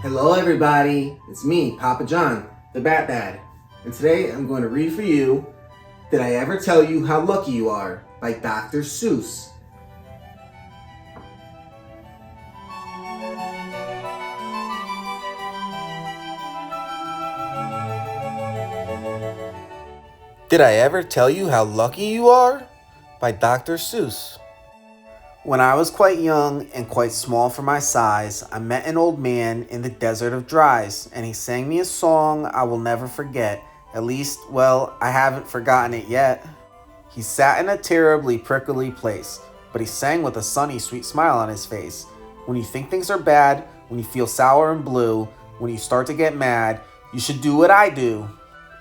Hello everybody, it's me, Papa John, the Batdad, and today I'm going to read for you Did I Ever Tell You How Lucky You Are by Dr. Seuss. Did I ever tell you how lucky you are? By Dr. Seuss. When I was quite young and quite small for my size, I met an old man in the desert of Dries, and he sang me a song I will never forget. At least, well, I haven't forgotten it yet. He sat in a terribly prickly place, but he sang with a sunny, sweet smile on his face. When you think things are bad, when you feel sour and blue, when you start to get mad, you should do what I do.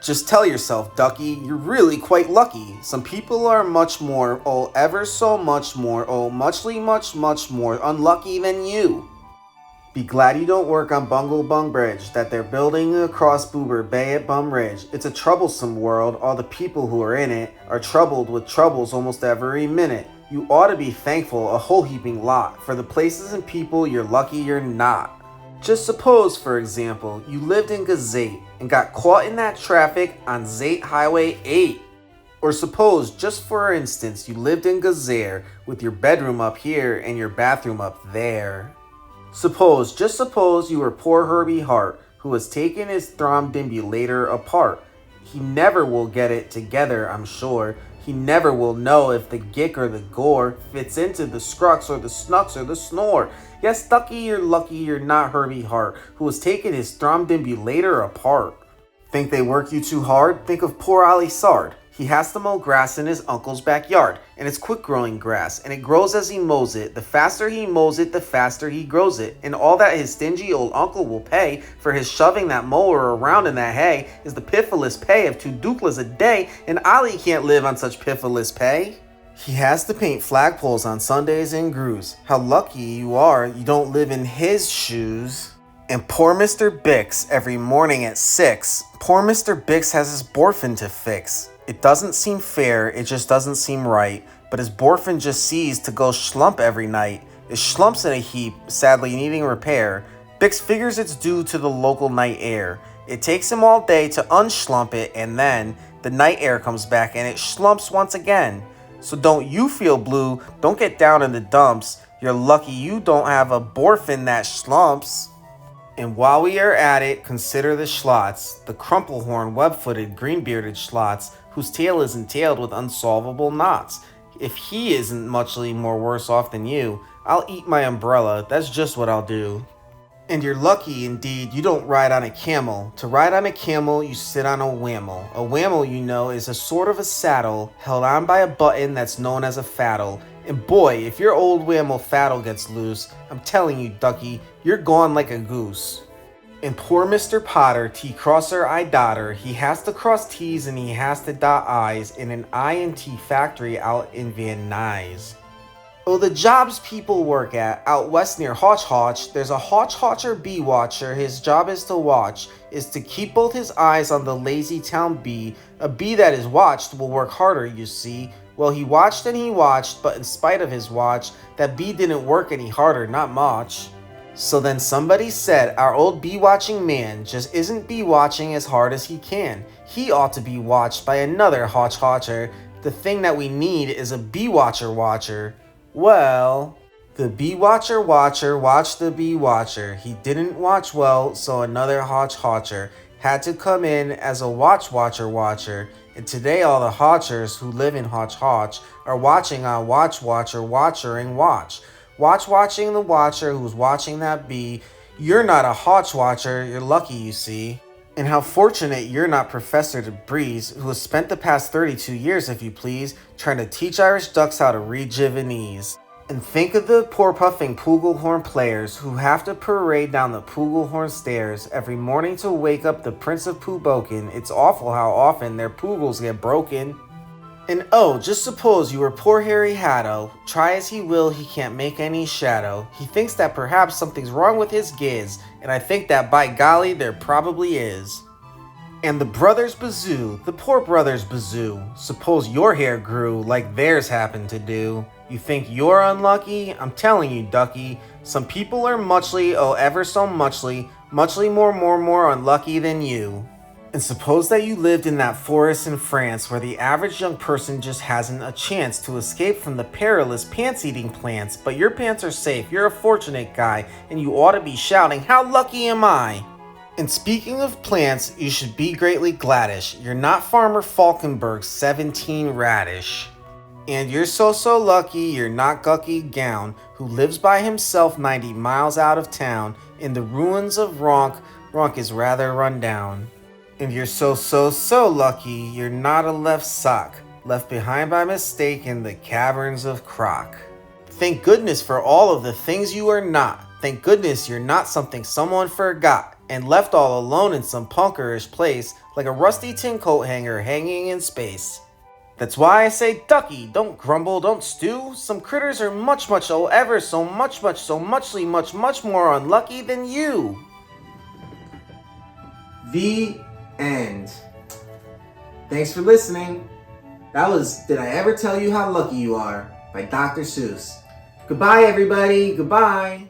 Just tell yourself, Ducky, you're really quite lucky. Some people are much more, oh, ever so much more, oh, much more unlucky than you. Be glad you don't work on Bungle Bung Bridge that they're building across Boober Bay at Bum Ridge. It's a troublesome world. All the people who are in it are troubled with troubles almost every minute. You ought to be thankful a whole heaping lot for the places and people you're lucky you're not. Just suppose, for example, you lived in Gazette and got caught in that traffic on Zate Highway 8. Or suppose, just for instance, you lived in Gazare with your bedroom up here and your bathroom up there. Just suppose you were poor Herbie Hart, who has taken his thrombambulator apart. He never will get it together, I'm sure. He never will know if the gick or the gore fits into the scrux or the snux or the snore. Yes, Ducky, you're lucky you're not Herbie Hart, who has taken his thrombambulator apart. Think they work you too hard? Think of poor Ali Sard. He has to mow grass in his uncle's backyard, and it's quick-growing grass, and it grows as he mows it. The faster he mows it, the faster he grows it. And all that his stingy old uncle will pay for his shoving that mower around in that hay is the piffless pay of 2 duklas a day, and Ali can't live on such piffless pay. He has to paint flagpoles on Sundays and grooves. How lucky you are you don't live in his shoes. And poor Mr. Bix, every morning at 6, poor Mr. Bix has his borfin to fix. It doesn't seem fair, it just doesn't seem right, but his borfin just sees to go schlump every night. It schlumps in a heap, sadly needing repair. Bix figures it's due to the local night air. It takes him all day to unschlump it, and then the night air comes back and it schlumps once again. So don't you feel blue, don't get down in the dumps. You're lucky you don't have a borfin that schlumps. And while we are at it, consider the schlots, the crumplehorn, web-footed, green-bearded schlots, whose tail is entailed with unsolvable knots. If he isn't muchly more worse off than you, I'll eat my umbrella, that's just what I'll do. And you're lucky, indeed, you don't ride on a camel. To ride on a camel, you sit on a whammel. A whammel, you know, is a sort of a saddle, held on by a button that's known as a faddle. And boy, if your old whammel faddle gets loose, I'm telling you, Ducky, you're gone like a goose. And poor Mr. Potter, T-crosser, I-dotter, he has to cross T's and he has to dot I's in an I&T factory out in Van Nuys. Oh, the jobs people work at, out west near Hotch, there's a Hotch-Hotcher bee watcher. His job is to keep both his eyes on the lazy town bee. A bee that is watched will work harder, you see. Well, he watched and he watched, but in spite of his watch, that bee didn't work any harder, not much. So then somebody said, our old bee-watching man just isn't bee-watching as hard as he can. He ought to be watched by another Hotch-Hotcher. The thing that we need is a bee-watcher. Well, the bee-watcher watched the bee-watcher. He didn't watch well, so another Hotch-Hotcher had to come in as a watcher. And today all the Hotchers who live in Hotch are watching on watching the watcher who's watching that bee. You're not a Hotch-Watcher, you're lucky, you see. And how fortunate you're not Professor DeBreeze, who has spent the past 32 years, if you please, trying to teach Irish ducks how to read Javanese. And think of the poor puffing Pooglehorn players who have to parade down the Pooglehorn stairs every morning to wake up the Prince of Pooboken. It's awful how often their poogles get broken. And oh, just suppose you were poor Harry Hatto. Try as he will, he can't make any shadow. He thinks that perhaps something's wrong with his giz, and I think that by golly there probably is. And the brothers Bazoo, the poor brothers Bazoo, suppose your hair grew like theirs happened to do. You think you're unlucky? I'm telling you, Ducky, some people are muchly, oh ever so muchly, muchly more unlucky than you. And suppose that you lived in that forest in France where the average young person just hasn't a chance to escape from the perilous pants-eating plants, but your pants are safe, you're a fortunate guy, and you ought to be shouting, "How lucky am I?" And speaking of plants, you should be greatly gladdish. You're not Farmer Falkenberg's 17 radish. And you're so lucky you're not Gucky Gown, who lives by himself 90 miles out of town in the ruins of Ronk. Ronk is rather run down. And you're so lucky you're not a left sock, left behind by mistake in the caverns of Croc. Thank goodness for all of the things you are not. Thank goodness you're not something someone forgot and left all alone in some punkerish place like a rusty tin coat hanger hanging in space. That's why I say, Ducky, don't grumble, don't stew. Some critters are much oh ever so much more unlucky than you. The end. Thanks for listening. That was Did I Ever Tell You How Lucky You Are by Dr. Seuss. Goodbye, everybody. Goodbye.